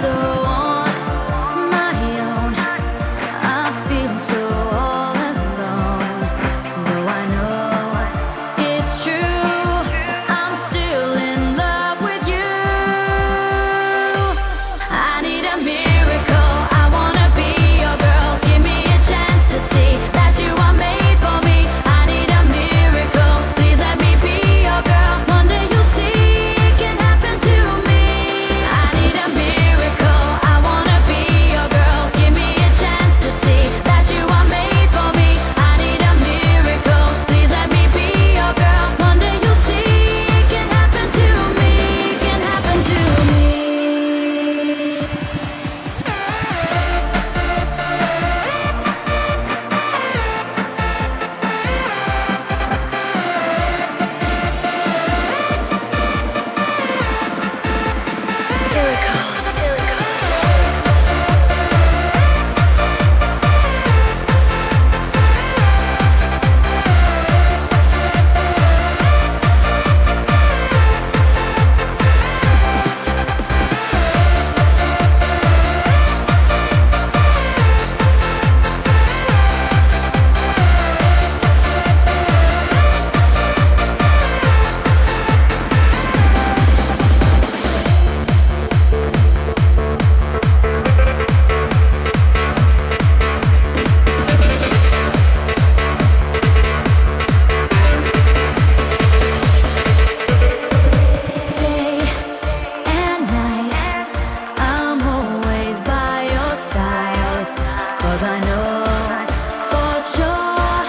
so on my own. I feel so all alone. Though I know it's true, I'm still in love with you. I need a miracle. I wanna be your girl. Give me a chance to see that you are made for me. I need a miracle. Please let me be your girl. One day you'll see it can happen to me. I need a miracle. I wanna be your girl. Give me a chance to see that you are made for me. I need a miracle. Please let me be your girl. One day you'll see it can happen to me. Can happen to me. Day and night, I'm always by your side. 'Cause I know for sure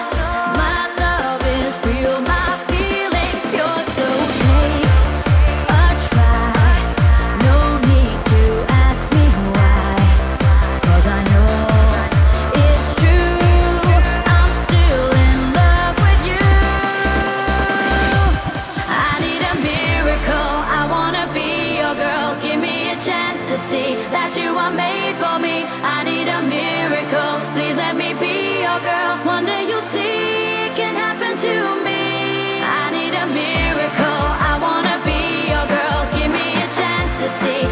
my love is real, my feelings pure. So take a try, no need to ask me why. 'Cause I know it's true, I'm still in love with you. I need a miracle. I wanna be your girl. Give me a chance to see that you are made for me. I need a miracle. Please let me be your girl. One day you'll see it can happen to me. I need a miracle. I wanna be your girl. Give me a chance to see